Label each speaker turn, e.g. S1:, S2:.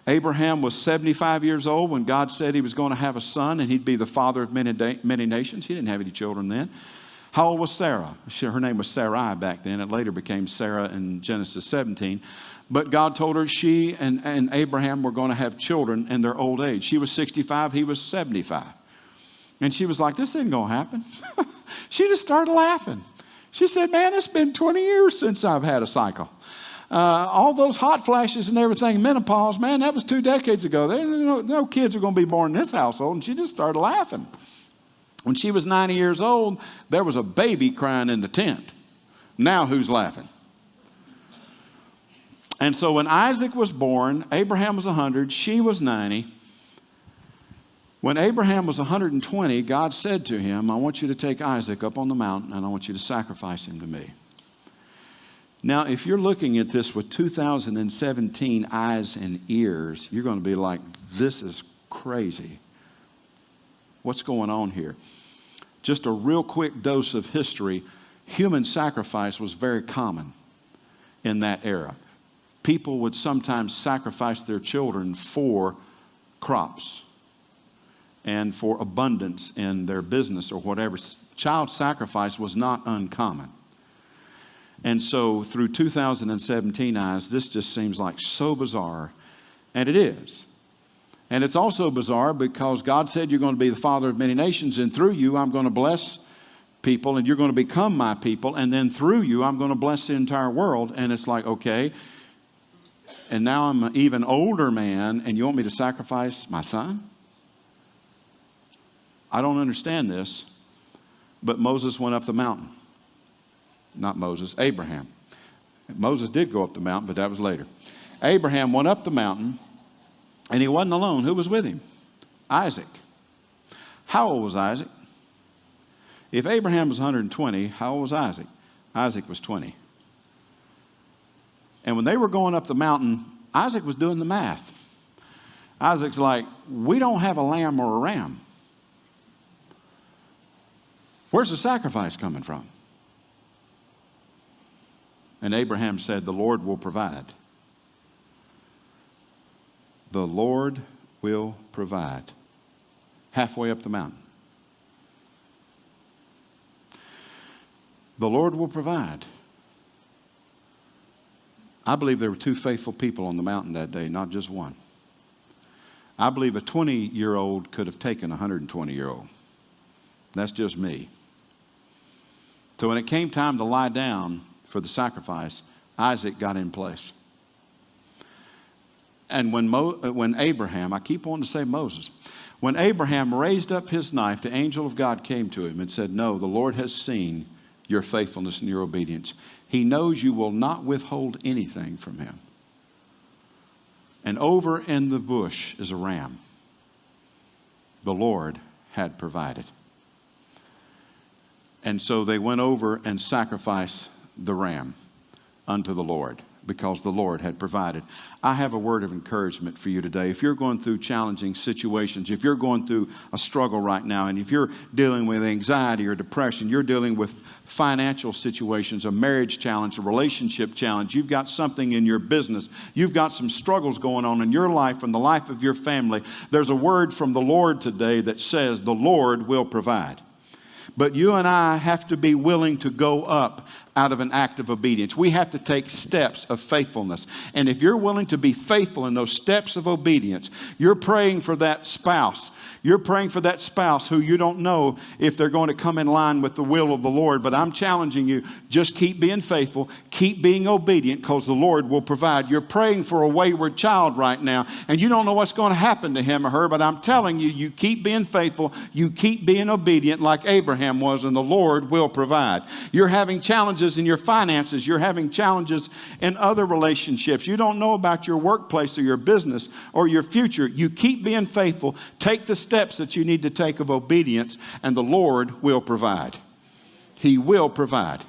S1: Abraham was 75 years old when God said he was going to have a son and he'd be the father of many nations. He didn't have any children then. How old was Sarah? Her name was Sarai back then. It later became Sarah in Genesis 17. But God told her she and Abraham were going to have children in their old age. She was 65, he was 75. And she was like, this isn't going to happen. She just started laughing. She said, man, it's been 20 years since I've had a cycle. All those hot flashes and everything, menopause, man, that was 2 decades ago. No kids are going to be born in this household. And she just started laughing. When she was 90 years old, there was a baby crying in the tent. Now who's laughing? And so when Isaac was born, Abraham was 100, she was 90. When Abraham was 120, God said to him, I want you to take Isaac up on the mountain and I want you to sacrifice him to me. Now, if you're looking at this with 2017 eyes and ears, you're going to be like, this is crazy. What's going on here? Just a real quick dose of history. Human sacrifice was very common in that era. People would sometimes sacrifice their children for crops and for abundance in their business or whatever. Child sacrifice was not uncommon. And so through 2017 eyes, this just seems like so bizarre. And it is. And it's also bizarre because God said you're going to be the father of many nations, and through you I'm going to bless people, and you're going to become my people, and then through you I'm going to bless the entire world. And it's like, okay, and now I'm an even older man, and you want me to sacrifice my son? I don't understand this. But Moses went up the mountain. Not Moses, Abraham. Moses did go up the mountain, but that was later. Abraham went up the mountain, and he wasn't alone. Who was with him? Isaac. How old was Isaac? If Abraham was 120, how old was Isaac? Isaac was 20. And when they were going up the mountain, Isaac was doing the math. Isaac's like, we don't have a lamb or a ram. Where's the sacrifice coming from? And Abraham said, the Lord will provide. The Lord will provide. Halfway up the mountain. The Lord will provide. I believe there were 2 faithful people on the mountain that day, not just one. I believe a 20-year-old could have taken a 120-year-old. That's just me. So when it came time to lie down for the sacrifice, Isaac got in place. And when Abraham, I keep wanting to say Moses, when Abraham raised up his knife, the angel of God came to him and said, no, the Lord has seen your faithfulness and your obedience. He knows you will not withhold anything from him. And over in the bush is a ram. The Lord had provided. And so they went over and sacrificed the ram unto the Lord because the Lord had provided. I have a word of encouragement for you today. If you're going through challenging situations, if you're going through a struggle right now, and if you're dealing with anxiety or depression, you're dealing with financial situations, a marriage challenge, a relationship challenge, you've got something in your business, you've got some struggles going on in your life and the life of your family, there's a word from the Lord today that says the Lord will provide. But you and I have to be willing to go up out of an act of obedience. We have to take steps of faithfulness. And if you're willing to be faithful in those steps of obedience, you're praying for that spouse. You're praying for that spouse who you don't know if they're going to come in line with the will of the Lord. But I'm challenging you, just keep being faithful, keep being obedient, because the Lord will provide. You're praying for a wayward child right now, and you don't know what's going to happen to him or her, but I'm telling you, you keep being faithful, you keep being obedient like Abraham was, and the Lord will provide. You're having challenges in your finances. You're having challenges in other relationships. You don't know about your workplace or your business or your future. You keep being faithful. Take the steps that you need to take of obedience, and the Lord will provide. He will provide.